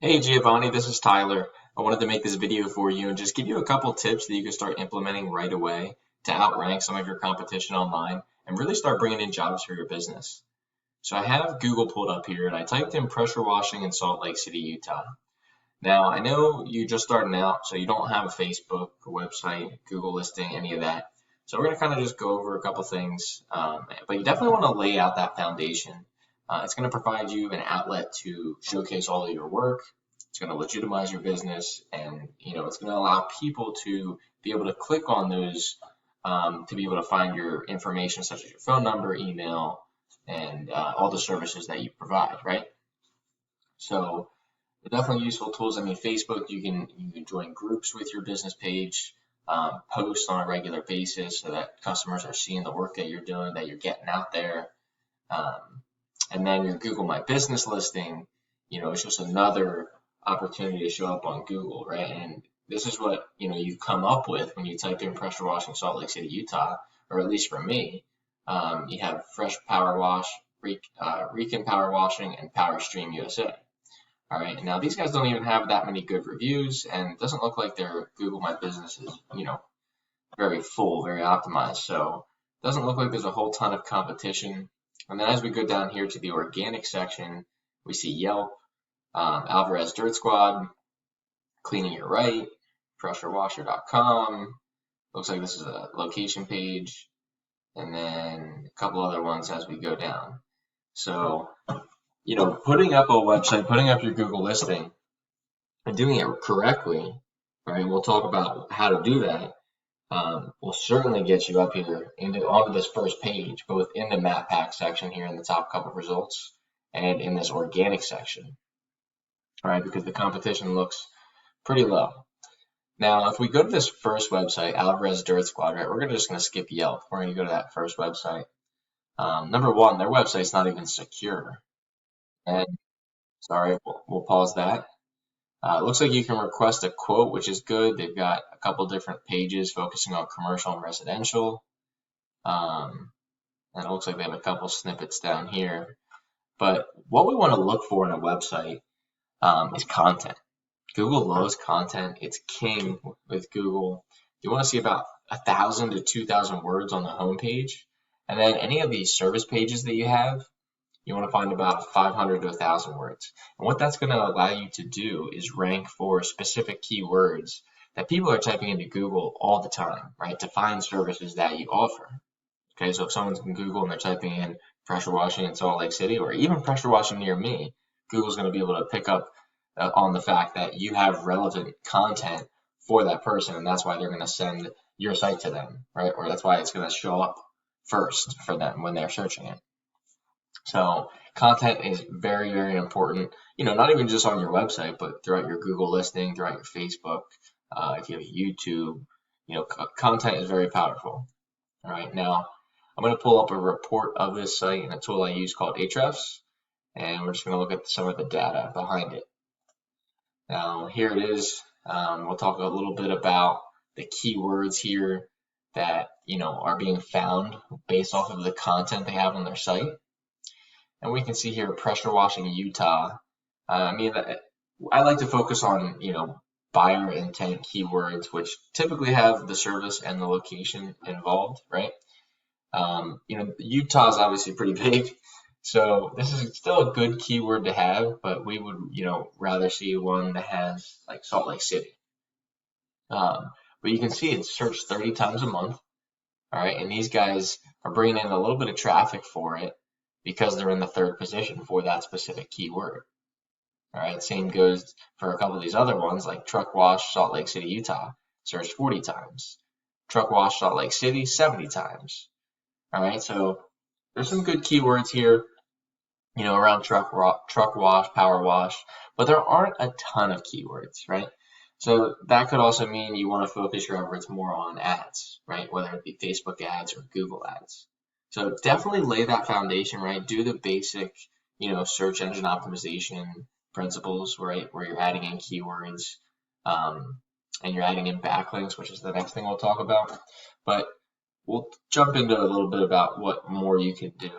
Hey Giovanni, this is Tyler. I wanted to make this video for you and just give you a couple tips that you can start implementing right away to outrank some of your competition online and really start bringing in jobs for your business. So I have Google pulled up here and I typed in pressure washing in Salt Lake City, Utah. Now I know you're just starting out, so you don't have a Facebook, a website, Google listing, any of that. So we're going to kind of just go over a couple things, but you definitely want to lay out that foundation. It's going to provide you an outlet to showcase all of your work. It's going to legitimize your business, and it's going to allow people to be able to click on those to be able to find your information, such as your phone number, email, and all the services that you provide, right? So they're definitely useful tools. I mean, Facebook, you can join groups with your business page, post on a regular basis so that customers are seeing the work that you're doing, that you're getting out there. Um, and then your Google My Business listing, it's just another opportunity to show up on Google, right? And this is what, you come up with when you type in pressure washing Salt Lake City, Utah, or at least for me. You have Fresh Power Wash, Recon Power Washing, and Power Stream USA. All right, now these guys don't even have that many good reviews, and it doesn't look like their Google My Business is, very full, very optimized. So it doesn't look like there's a whole ton of competition. And then as we go down here to the organic section, we see Yelp, Alvarez Dirt Squad, Cleaning Your Right, PressureWasher.com. Looks like this is a location page, and then a couple other ones as we go down. So, putting up a website, putting up your Google listing, and doing it correctly, right? We'll talk about how to do that. Will certainly get you up here onto this first page, both in the map pack section here in the top couple of results, and in this organic section. All right, because the competition looks pretty low. Now, if we go to this first website, Alvarez Dirt Squad, right, we're just going to skip Yelp. We're going to go to that first website. Number one, their website's not even secure. And sorry, we'll pause that. It looks like you can request a quote, which is good. They've got a couple different pages focusing on commercial and residential. And it looks like they have a couple snippets down here. But what we want to look for in a website is content. Google loves content. It's king with Google. You want to see about 1,000 to 2,000 words on the homepage. And then any of these service pages that you have, you want to find about 500 to 1,000 words. And what that's going to allow you to do is rank for specific keywords that people are typing into Google all the time, right, to find services that you offer. Okay, so if someone's in Google and they're typing in pressure washing in Salt Lake City or even pressure washing near me, Google's going to be able to pick up on the fact that you have relevant content for that person, and that's why they're going to send your site to them, right? Or that's why it's going to show up first for them when they're searching it. So content is very, very important, not even just on your website, but throughout your Google listing, throughout your Facebook, if you have YouTube, content is very powerful. All right, now I'm going to pull up a report of this site in a tool I use called Ahrefs, and we're just going to look at some of the data behind it. Now, here it is. We'll talk a little bit about the keywords here that, are being found based off of the content they have on their site. And we can see here pressure washing Utah. I like to focus on, buyer intent keywords, which typically have the service and the location involved, right? Utah is obviously pretty big. So this is still a good keyword to have, but we would, rather see one that has like Salt Lake City. But you can see it's searched 30 times a month. All right. And these guys are bringing in a little bit of traffic for it because they're in the third position for that specific keyword. All right. Same goes for a couple of these other ones like truck wash Salt Lake City, Utah, searched 40 times. Truck wash Salt Lake City, 70 times. All right. So there's some good keywords here, around truck wash, power wash, but there aren't a ton of keywords, right? So that could also mean you want to focus your efforts more on ads, right? Whether it be Facebook ads or Google ads. So definitely lay that foundation, right? Do the basic, search engine optimization principles, right? Where you're adding in keywords, and you're adding in backlinks, which is the next thing we'll talk about. But we'll jump into a little bit about what more you can do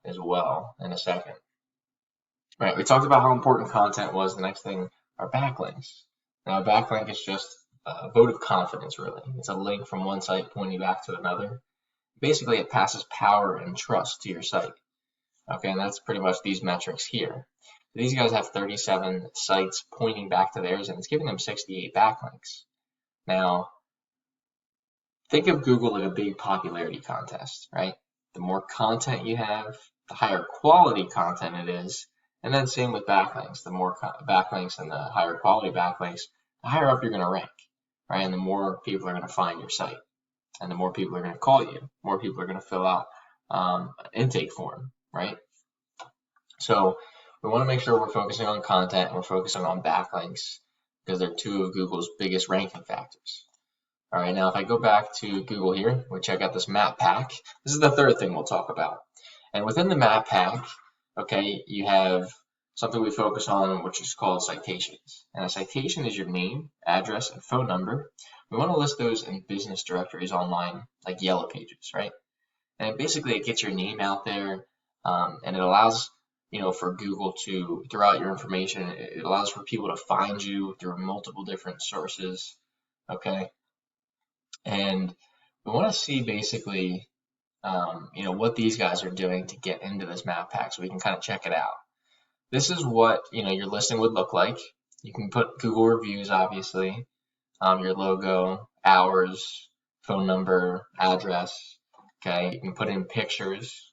as well in a second. Right, we talked about how important content was. The next thing are backlinks. Now, a backlink is just a vote of confidence, really. It's a link from one site pointing back to another. Basically, it passes power and trust to your site. Okay, and that's pretty much these metrics here. These guys have 37 sites pointing back to theirs, and it's giving them 68 backlinks. Now, think of Google like a big popularity contest, right? The more content you have, the higher quality content it is, and then same with backlinks. The more backlinks and the higher quality backlinks, the higher up you're going to rank, right? And the more people are going to find your site, and the more people are going to call you, more people are going to fill out an intake form, right? So we want to make sure we're focusing on content and we're focusing on backlinks because they're two of Google's biggest ranking factors. All right, now if I go back to Google here, we check out this map pack. This is the third thing we'll talk about. And within the map pack, okay, you have something we focus on, which is called citations. And a citation is your name, address, and phone number. We want to list those in business directories online, like Yellow Pages, right? And basically, it gets your name out there, and it allows, for Google to throw out your information. It allows for people to find you through multiple different sources, okay? And we want to see basically, what these guys are doing to get into this map pack so we can kind of check it out. This is what, your listing would look like. You can put Google reviews, obviously, your logo, hours, phone number, address, okay? You can put in pictures.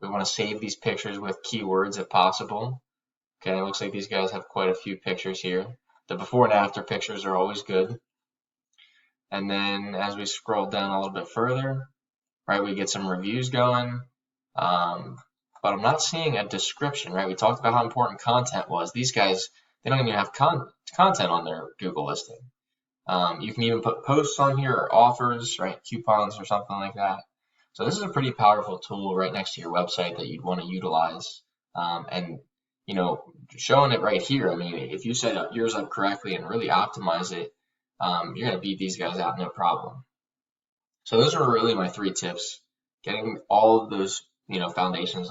We want to save these pictures with keywords if possible. Okay, it looks like these guys have quite a few pictures here. The before and after pictures are always good. And then as we scroll down a little bit further, right, we get some reviews going. But I'm not seeing a description, right? We talked about how important content was. These guys, they don't even have content on their Google listing. You can even put posts on here or offers, right? Coupons or something like that. So this is a pretty powerful tool right next to your website that you'd want to utilize. And, showing it right here, I mean, if you set yours up correctly and really optimize it, you're going to beat these guys out no problem. So those are really my 3 tips. Getting all of those, foundations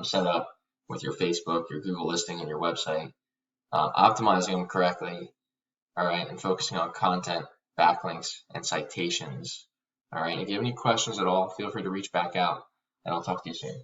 set up with your Facebook, your Google listing, and your website. Optimizing them correctly, all right, and focusing on content, backlinks, and citations. All right, if you have any questions at all, feel free to reach back out, and I'll talk to you soon.